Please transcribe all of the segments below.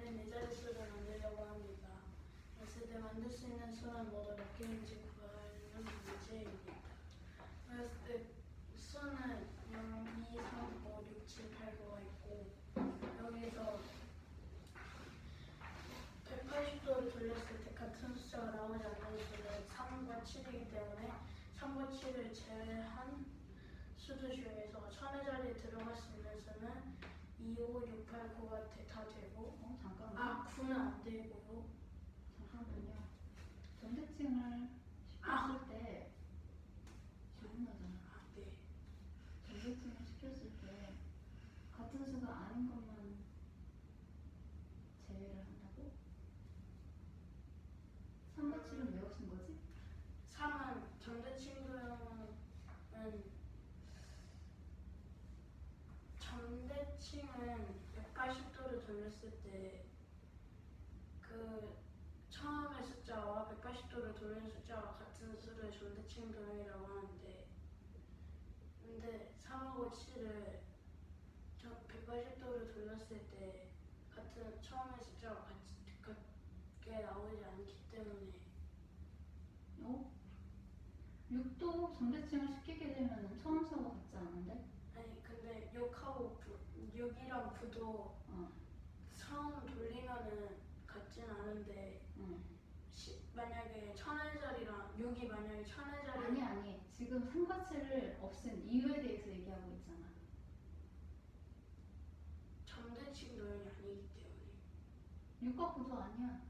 있는 네 자릿수를 만들려고 합니다. 그랬을 때 만들 수 있는 수는 모두 몇 개인지 구하는 문제입니다. 그랬을 때 수는 0, 2, 3, 5, 6, 7, 8, 9가 있고 여기서 180도를 돌렸을 때 같은 숫자가 나오지 않는 수는 3과 7이기 때문에 3과 7을 제외한 수들 중에서 천의 자리에 들어갈 수 있는 수는 2, 5, 6, 8, 9가 다 되고 잠깐만. 9는 안 되고요. 잠깐만요. 전대칭을 시켰을 때 질문하잖아. 네. 전대칭을 시켰을 때 같은 수가 아닌 것만 제외를 한다고? 3과 7은 왜 없은 거지? 3은 점대칭은 점대칭은 180도를 돌렸을 때 그 처음의 숫자와 180도를 돌리는 숫자와 같은 수를 점대칭 도형이라고 하는데 근데 3하고 7을 180도를 돌렸을 때 같은 처음의 숫자와 같게 나오지 않기 때문에 6도 전대칭을 시키게 되면 처음 수하고 같지 않은데? 아니 근데 6이랑 9도 처음 돌리면은 같진 않은데 만약에 천의 자리랑 6이 만약에 천의 자리 아니 지금 3과 7을 없앤 이유에 대해서 얘기하고 있잖아. 점대칭 도형이 아니기 때문에 6과 9도 아니야.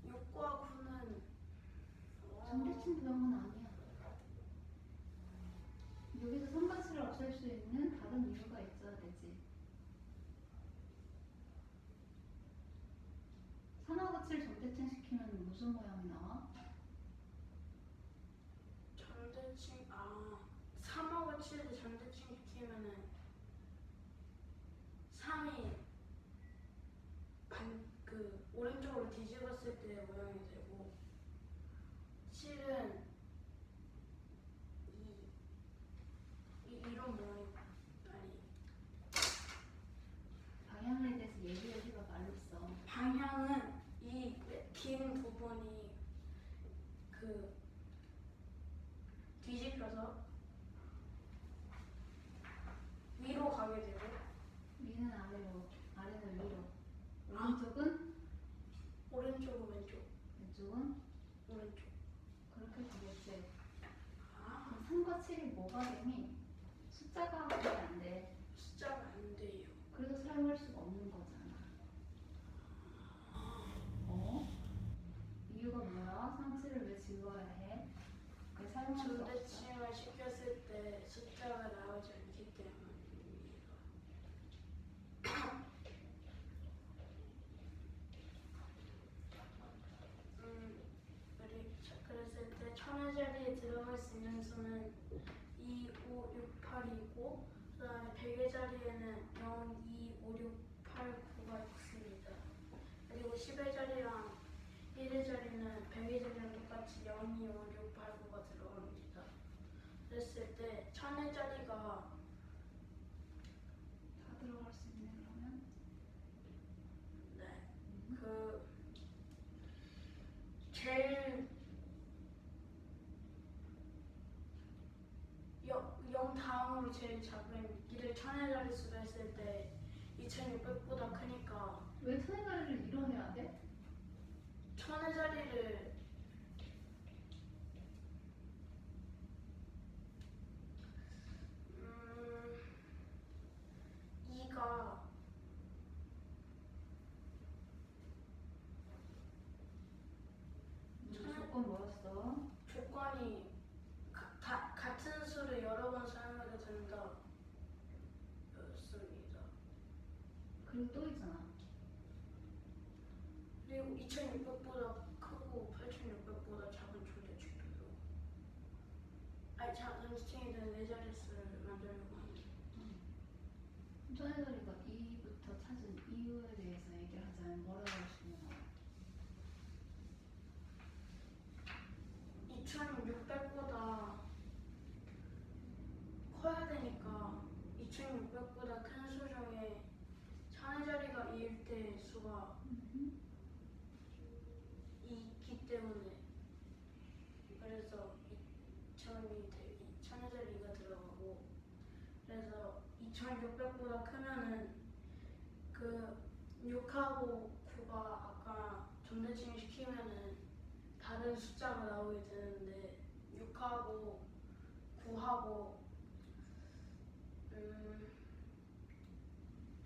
6과 9는 전대칭 도형은 아니야. 여기서 3과 7을 없앨 수 있는 다른 이유가 있어야 되지. 3하고 7 전대칭 시키면 무슨 모양이 나와? 점대칭 3하고 7을 점대칭 시키면은 3이 그 오른쪽으로 뒤집었을 때 모양이 되고 7은 이런 모양이 아니 방향에 대해서 얘기해주가 말로 써. 방향은 이 긴 부분이 그 뒤집혀서 위로 가게 되고 위는 아래로, 아래는 위로. 오른쪽은? 오른쪽은 왼쪽, 왼쪽은? 오른쪽. 그렇게 되겠지. 그럼 3과 7이 뭐가 되니? 숫자가 왜 안 돼? 숫자가 안 돼요. 그래서 사용할 수가 없는 거잖아. 이유가 뭐야? 3, 7을 왜 지워야 해? 왜 사용할 수 없어? 점대칭을 시켰을 때 숫자가 나오지 않기 때문입니다. 그랬을 때 천의 자리에 들어갈 수 있는 수는 2, 5, 6, 8이고 그 다음에 100의 자리에는 0, 2, 5, 6, 8, 9가 있습니다. 그리고 10의 자리랑 1의 자리는 100의 자리랑 똑같이 0, 2, 5, 6, 8, 9가 들어갑니다. 그랬을 때 천의 자리가 다 들어갈 수 있네 그러면? 네, 제일 0 다음으로 제일 작은 1을 천의 자릿수로 했을 때 2600보다 크니까 왜 천의 자리를 이뤄내야 돼? 천의 자리를 음, 2가 조건 뭐였어? 조건이 같은 수를 여러 번 사용해도 된다 였습니다. 그리고 또 있잖아. 그리고 2600보다 크고 8600보다 작은 존재축도요. 작은 수칭이 되는 네 자릿수를 만들려고 합니다. 천의 자리가 2부터 찾은 이유에 대해서 얘기를 하자면 뭐라고 할 수 있나? 2600보다 커야 되니까 2600 2600보다 큰 수 중에 천의 자리가 2일 때 수가 있기 때문에 그래서 2000의 자리가 들어가고 그래서 2600보다 크면은 그 6하고 9가 아까 존대칭 시키면은 다른 숫자가 나오게 되는데 6하고 9하고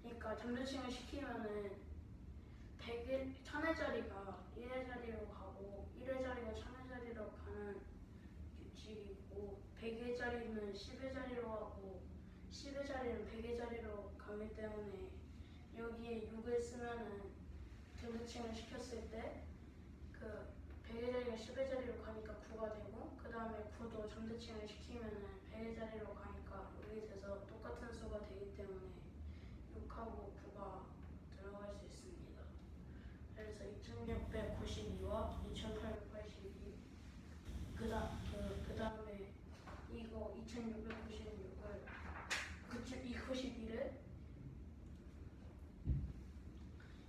그러니까 존대칭을 시키면은 1000의 자리가 1의 자리로 가고 1의 자리가 1000의 자리로 가는 규칙이고 100의 자리는 10의 자리로 가고 10의 자리는 100의 자리로 가기 때문에 여기에 6을 쓰면은 존대칭을 시켰을 때 그 100의 자리가 10의 자리로 가니까 9가 되고 그 다음에 9도 존대칭을 시키면은 100의 자리로 가니까 여기 돼서 똑같은 수가 되기 때문에 6하고 9가 들어갈 수 있습니다. 그래서 2692와 2882 그 다음에 이거 2696을 91을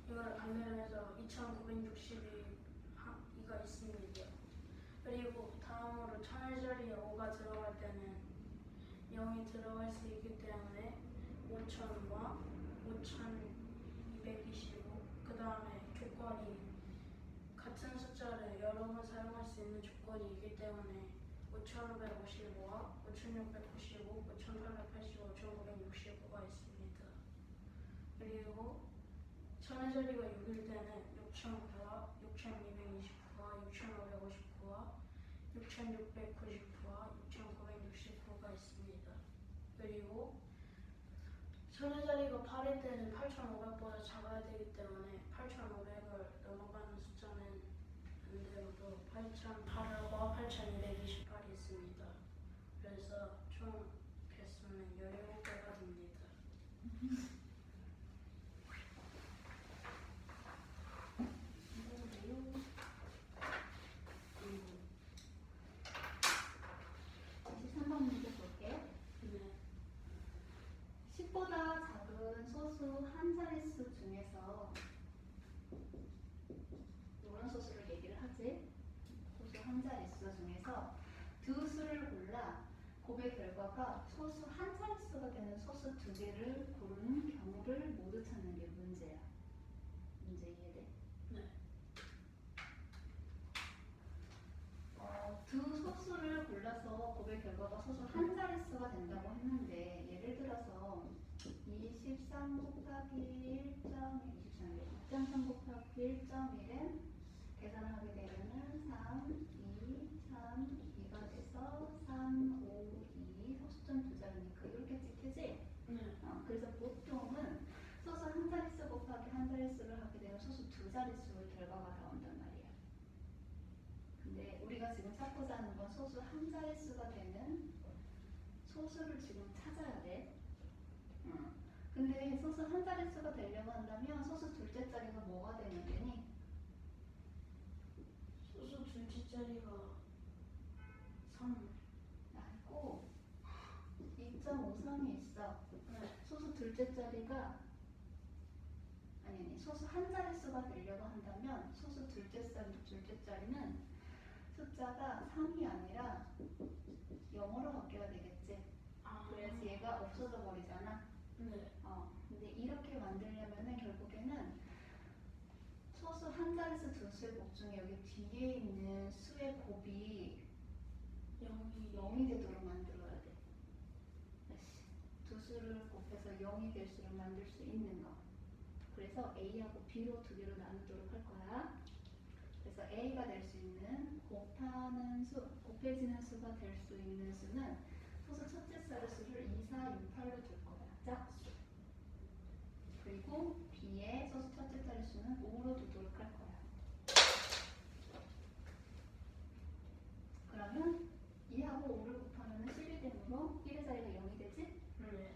이걸 반대해서 2962가 있습니다. 그리고 다음으로 천의 자리에 5가 들어갈 때는 0이 들어갈 수 있기 때문에 5000과 5225 그 다음에 조건이 같은 숫자를 여러 번 사용할 수 있는 조건이 있기 때문에 5555와 5695, 5885, 5969가 있습니다. 그리고 천의 자리가 6일 때는 6009와 6229와 6559와 6699와 6969가 있습니다. 그리고 천의 자리가 8일 때는 8500보다 작아야 되기 때문에 8500을 넘어가는 숫자는 안 되어도 8008과 8228이 있습니다. 그래서 총 개수는 17개가 됩니다. 다시 3번 문제 볼게요. 네. 10보다 작은 소수 한 자릿수 중에서 이런 소수를 얘기를 하지. 소수 한 자릿수 중에서 두 수를 골라 곱의 결과가 소수 한 자릿수가 되는 소수 두 개를 고르는 경우를 모두 찾는 게 문제야. 문제 이해돼? 네. 두 소수를 골라서 곱의 결과가 소수 한 자릿수가 된다고 했는데 예를 들어서 23 곱하기 2.3 곱하기 1.1은 계산을 하게 되면은 3, 2, 3, 2가 돼서 3, 5, 2 소수점 두 자리니까 이렇게 찍히지? 네. 그래서 보통은 소수 한 자릿수 곱하기 한 자릿수를 하게 되면 소수 두 자릿수의 결과가 나온단 말이야. 근데 우리가 지금 찾고자 하는 건 소수 한 자릿수가 되는 소수를 지금 찾아야 돼. 근데 소수 한 자릿수가 되려고 한다면 소수 둘째 자리가 뭐가 되면 되니? 소수 둘째 자리가 3. 아이고 2.53이 있어. 네. 소수 둘째 자리가 아니 소수 한 자릿수가 되려고 한다면 소수 둘째 자리는 숫자가 3이 아니라 0으로 바뀌어야 되겠지. 그래야지 얘가 없어져 버리잖아. 네. 근데 이렇게 만들려면은 결국에는 소수 한 자릿수 두 수의 곱 중에 여기 뒤에 있는 수의 곱이 0이 되도록 만들어야 돼. 두 수를 곱해서 0이 될 수를 만들 수 있는 거. 그래서 A하고 B로 두 개로 나누도록 할 거야. 그래서 A가 될 수 있는 곱하는 수, 곱해지는 수가 될 수 있는 수는 소수 첫째 자릿수를 2, 4, 6, 8로 둘 거야. 짝수. 그리고 B의 소수 첫째 자릿수는 5로 두도록 할 거야. 그러면 2하고 5를 곱하면 10이 되므로 1의 자리가 0이 되지? 네.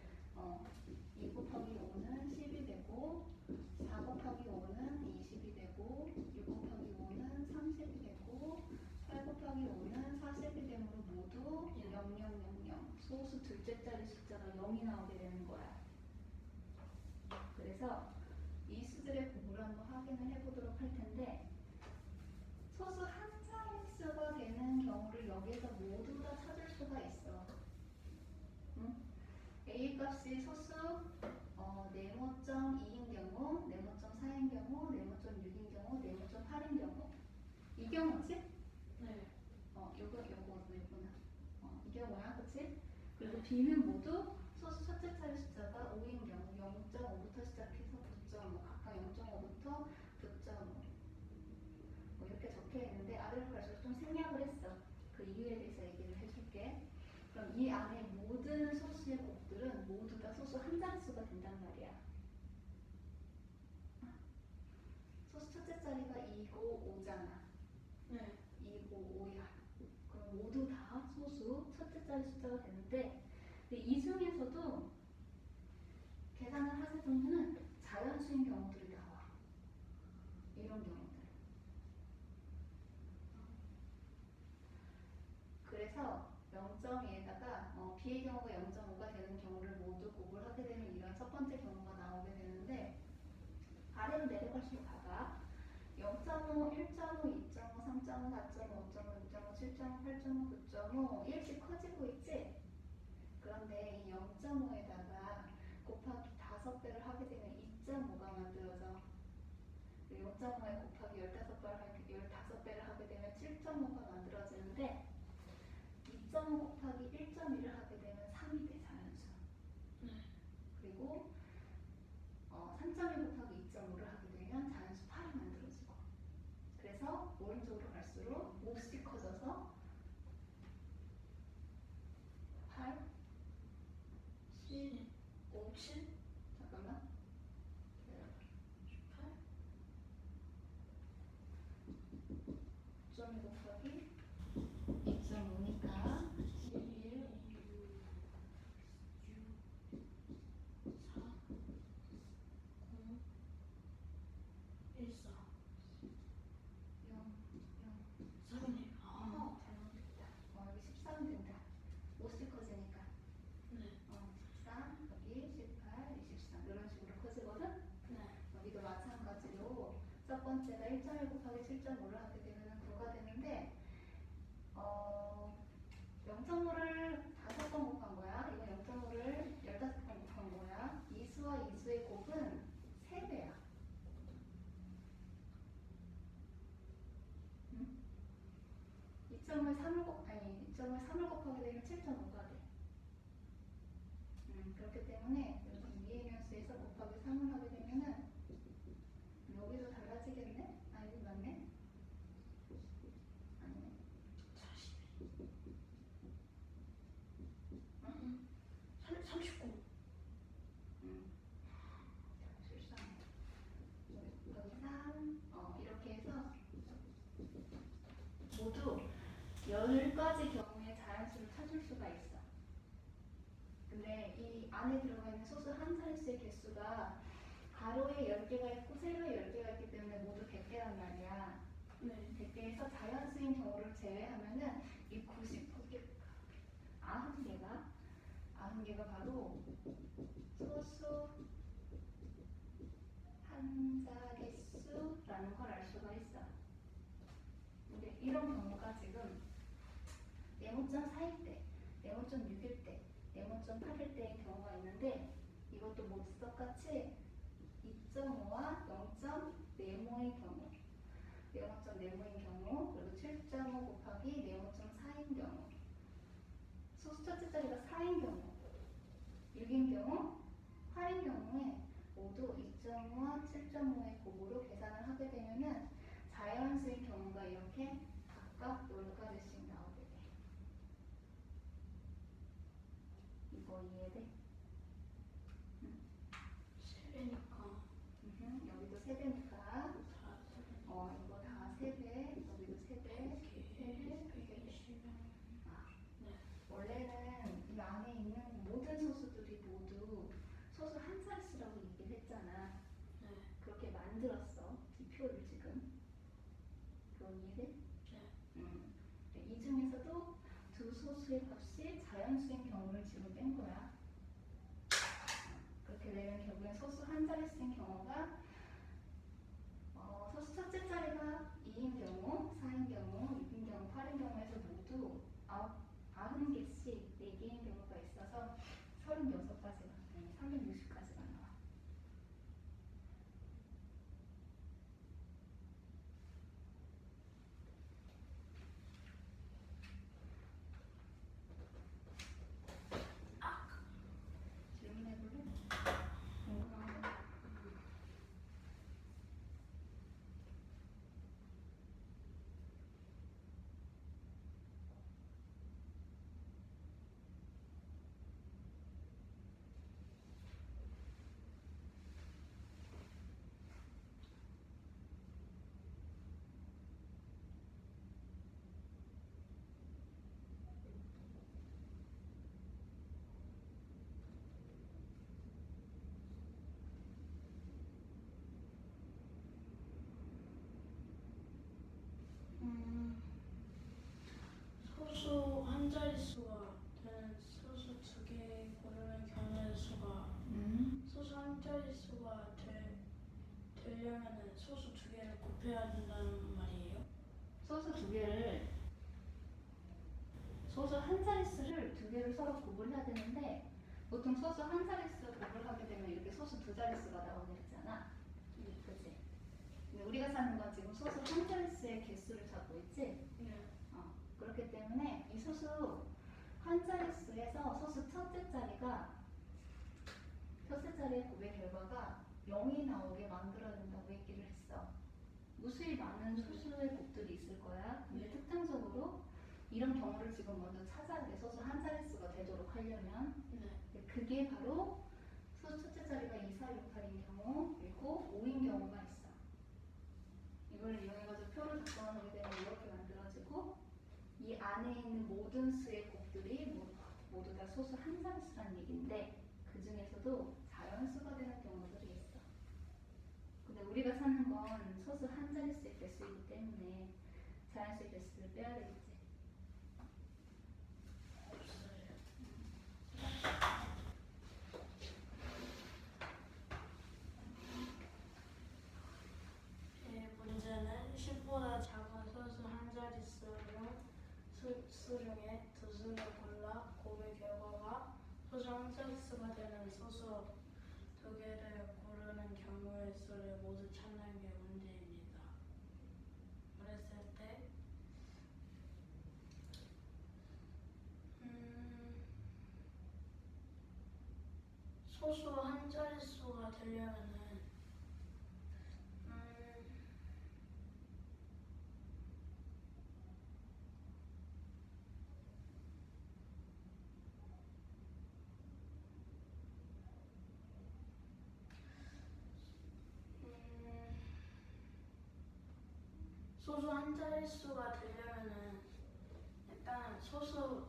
2 곱하기 5는 10이 되고 4 곱하기 5는 20이 되고 6 곱하기 5는 30이 되고 8 곱하기 5는 40이 되므로 모두 0000 소수 둘째 자리 숫자가 0이 나오게 되는 거야. 그래서 이 수들의 곱을 한번 확인을 해보도록 할 텐데 소수 한 자릿수가 되는 경우를 여기에서 모두 다 찾을 수가 있어. 응? A 값이 소수 네모점 2인 경우, 네모점 4인 경우, 네모점 6인 경우, 네모점 8인 경우. 이 경우지? 네. 요거구나. 이 경우야, 그치? 그리고 B는 모두 소수 첫째 자리 숫자가 5인 경우 0.5부터 시작해서 9.5, 각각 0.5부터 9.5 뭐 이렇게 적혀 있는데 아래로 갈수록 좀 생략을 했어. 그 이유에 대해서 얘기를 해줄게. 그럼 이 안에 모든 소수의 곱들은 모두 다 소수 한 자릿수가 된단 말이야. 소수 첫째 자리가 2고 5잖아. 네. 2고 5야. 그럼 모두 다 소수 첫째 자리 숫자가 되는데 근데 이 중에서도 계산을 하실 경우는 자연수인 경우들이 나와. 이런 경우들. 그래서 0.2에다가 B의 경우가 0.5가 되는 경우를 모두 곱을 하게 되면 이런 첫 번째 경우가 나오게 되는데 아래로 내려갈수록 봐봐. 0.5, 1.5, 2.5, 3.5, 4.5, 5.5, 6.5, 7.5, 8.5, 9.5 1씩 커지고 있지? 그런데 이 0.5에다가 곱하기 5배를 하게 되면 2.5가 만들어져. 0.5에 곱하기 15배를 하게 되면 7.5가 만들어지는데 2.5 곱하기 1.1을 하게 되면 3이 돼, 자연수. 그리고 3.1 곱하기 2.5를 하게 되면 자연수 8이 만들어지고. 그래서 오른쪽으로 갈수록 몫이 커져서 8, 10, 5, 7 잠깐만. 18 9.1 곱하기 2.5니까 11, 2, 6, 4, 0, 1, 4. 0, 0. 3이네. 아. 잘못됐다. 여기 13 된다. 몫이 커지니까. 네. 13, 여기 18, 23 이런 식으로 커지거든? 네. 여기도 마찬가지로 첫 번째가 1.1 곱하기 7.5를 하게 되면 9가 되는데 0.5를 5번 곱한 거야. 이거 0.5를 15번 곱한 거야. 이수와 이수의 곱은 3배야. 응? 2.5에 3을 곱하게 되면 7.5가 돼. 그렇기 때문에 여기 위의 변수에서 곱하기 3을 하게 되면은 여기도 달라지겠네? 이거 맞네? 아니네. 42. 39. 실수하네. 여기 3, 이렇게 해서 모두 10가지 경우의 자연수를 찾을 수가 있어. 근데 이 안에 들어가 있는 소수 한 자릿수의 개수가 가로에 10개가 있고 세로에 10개가 있기 때문에 모두 100개란 말이야. 네. 100개에서 자연수인 경우를 제외하면은 이 90개, 90개가 바로 소수 한 자릿수라는 걸 알 수가 있어. 근데 이런 경우가 지금 네모점 4일 때, 네모점 6일 때, 네모점 8일 때의 경우가 있는데 이것도 모두 똑같이 2.5와 0점 네모의 경우, 네모점 네모인 경우, 그리고 7.5 곱하기 네모점 4인 경우, 소수 첫째 자리가 4인 경우, 6인 경우, 8인 경우에 모두 2.5와 7.5의 곱으로 계산을 하게 되면은 자연수인 경우가 이렇게 각각 10가지씩 나오게 돼. 이거 이해돼? 세배니까. 여기도 3배니까 다 이거 다 3배, 여기도 3배, 3배, 120명. 네. 원래는 이 안에 있는 모든 소수들이 모두 소수 한 자릿수라고 얘기를 했잖아. 네. 그렇게 만들었어. 이 표를 지금. 그거 이해돼? 네. 이 중에서도 두 소수의 값이 자연수인 경우를 지금 뺀 거야. 그렇게 되면 결국엔 소수 한 자릿수인 경우 소수 한 자릿수가 되려면은 소수 두 개를 곱해야 된다는 말이에요. 소수 한 자릿수를 두 개를 서로 곱을 해야 되는데 보통 소수 한 자릿수 곱을 하게 되면 이렇게 소수 두 자릿수가 나오게 되잖아. 그치? 근데 우리가 찾는 건 지금 소수 한 자릿수의 개수를 찾고 있지? 네. 그렇기 때문에 이 소수 한 자릿수에서 소수 첫째 자리의 곱의 결과가 0이 나오게 만들어야 된다고 얘기를 했어. 무수히 많은 소수의 곱들이 있을 거야. 근데 특징적으로 이런 경우를 지금 먼저 찾아야 돼. 소수 한 자릿수가 되도록 하려면. 네. 그게 바로 소수 첫째 자리가 2, 4, 6, 8인 경우, 그리고 5인 경우가 있어. 이걸 이용해가지고 표를 작성하게 되면 이렇게 만들어지고 이 안에 있는 모든 수의 곱들이 모두 다 소수 한 자릿수라는 얘기인데 그 중에서도 자연수가 되는 경우들이 있어. 근데 우리가 찾는 건 소수 한 자릿수의 개수이기 때문에 자연수의 개수를 빼야 되겠지. 문제는 10보다 작은 소수 한 자릿수는 수 중에 두 수를 골라 곱의 결과가 소수 한 자릿수가 되는 소수 두 개를 고르는 경우의 수를 모두 찾는 게 문제입니다. 그랬을 때 소수 한 자릿수가 되려면은 소수 한 자릿수가 되려면은 일단 소수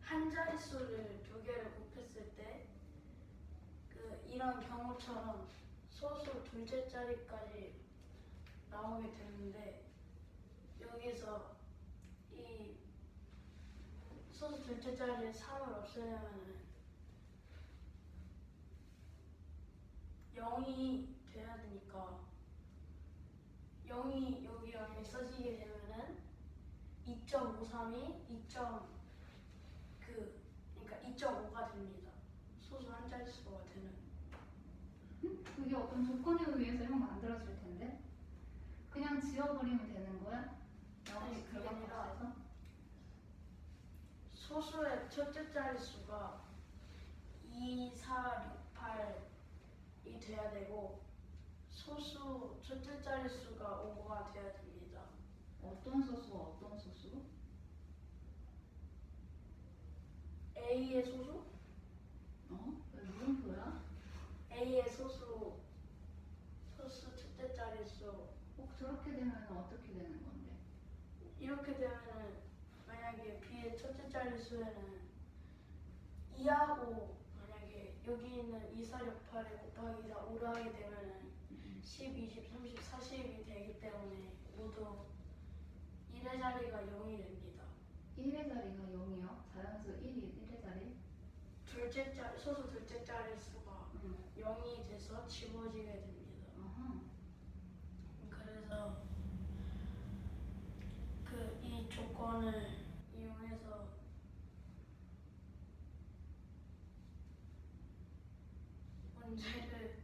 한 자릿수를 두 개를 곱했을 때 이런 경우처럼 소수 둘째 자리까지 나오게 되는데 여기서 이 소수 둘째 자리에 3을 없애려면은 0이 돼야 되니까 0이 여기 0이 써지게 되면은 2.53이 그러니까 2.5가 됩니다. 소수 한 자릿수가 되는. 그게 어떤 조건에 의해서 형 만들어질 텐데 그냥 지워버리면 되는 거야? 아니, 그게 아니라 결과값에서? 소수의 첫째 자릿수가 2, 4, 6, 8이 돼야 되고 소수 첫째 자릿수가 5가 돼야 됩니다. 어떤 소수와 어떤 소수? A의 소수? 왜 물음표야? A의 소수 첫째 자릿수. 저렇게 되면 어떻게 되는 건데? 이렇게 되면은 만약에 B의 첫째 자릿수에는 2하고 만약에 여기 있는 2, 4, 6, 8에 곱하기 4, 5를 하게 되면은 10, 20, 30, 40이 되기 때문에 모두 1의 자리가 0이 됩니다. 1의 자리가 0이요? 자연수 1의 자리? 소수 둘째 자릿수가 0이 돼서 지워지게 됩니다. 그래서 이 조건을 이용해서 문제를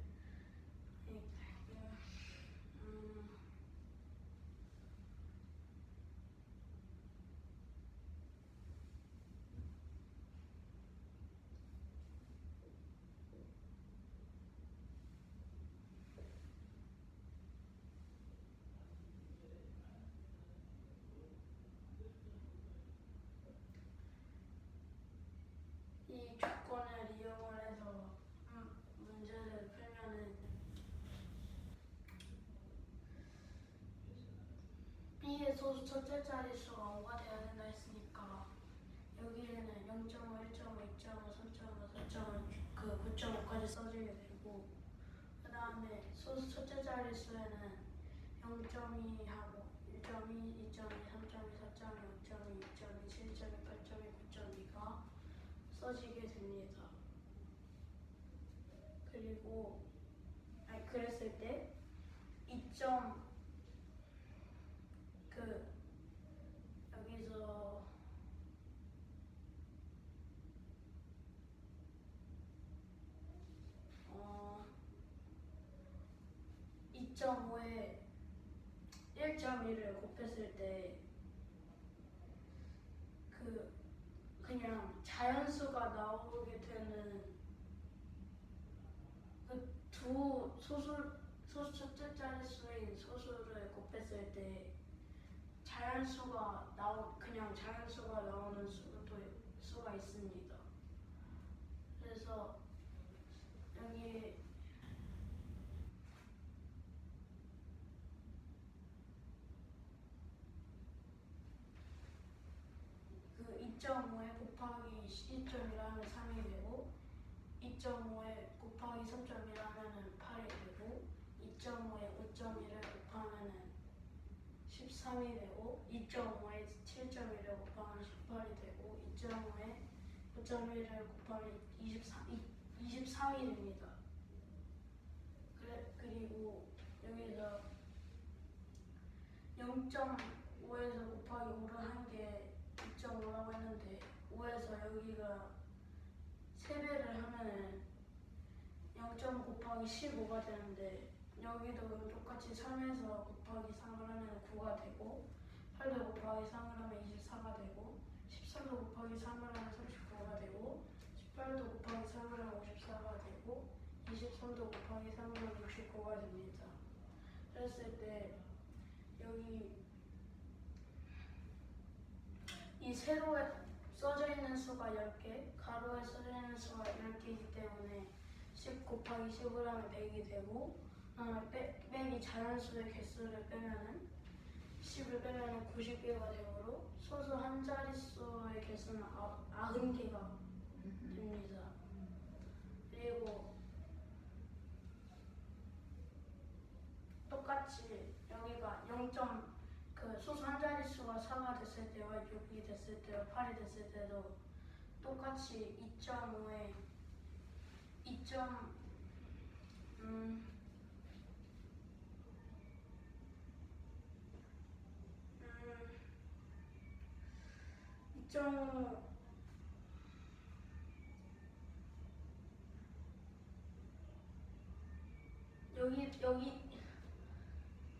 이 조건을 이용을 해서 문제를 풀면은 B의 소수 첫째 자릿수가 5가 돼야 된다 했으니까 여기에는 0.5, 1.5, 2.5, 3.5, 4.5, 9.5까지 써주게 되고 그 다음에 소수 첫째 자릿수에는 0.2하고 1.2, 2.2, 3.2, 4.2, 5.2, 6.2, 7.2, 8.2, 9.2가 써지게 됩니다. 그리고 그랬을 때 2점 여기서 2.5에 1.1을 곱했을 때 그냥 자연수가 나오게 되는 그 두 첫째 자릿수인 소수를 곱했을 때 그냥 자연수가 나오는 수가 있습니다. 그래서 여기 그 2.5에 곱하기 12.1 하면 3이 되고 2.5에 곱하기 3.1 하면은 8이 되고 2.5에 5.1을 곱하면은 13이 되고 2.5에 7.1을 곱하면 18이 되고 2.5에 5.1을 곱하면 23이 됩니다. 그리고 여기서 0.5에서 곱하기 5를 한 게 2.5라고 했는데 5에서 여기가 3배를 하면은 0.5 곱하기 15가 되는데 여기도 똑같이 3에서 곱하기 3을 하면 9가 되고 8도 곱하기 3을 하면 24가 되고 13도 곱하기 3을 하면 39가 되고 18도 곱하기 3을 하면 54가 되고 23도 곱하기 3을 하면 69가 됩니다. 그랬을 때 여기 이 세로에 써져 있는 수가 10개, 가로에 써져 있는 수가 10개이기 때문에 10 곱하기 10을 하면 100이 되고 빼기 자연수의 개수를 빼면은 10을 빼면은 90개가 되므로 소수 한 자릿수의 개수는 90개가 됩니다. 그리고 똑같이 여기가 소수 한 자릿수가 4가 됐을 때와 6이 됐을 때와 8이 됐을 때도 똑같이 2.5에 2.5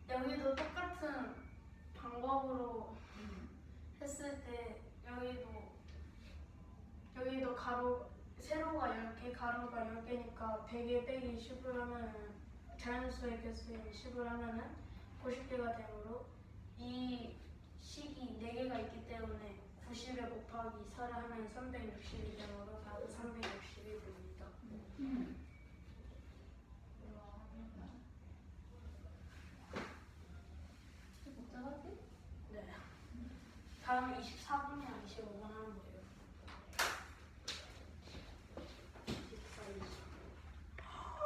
여기도 똑같은 방법으로 했을 때 여기도 세로가 10개, 가로가 10개니까 100에 빼기 10을 하면은 자연수의 개수인 10을 하면은 90개가 되므로 이 식이 4개가 있기 때문에 90에 곱하기 4를 하면 360이 되므로 답은 360이 됩니다.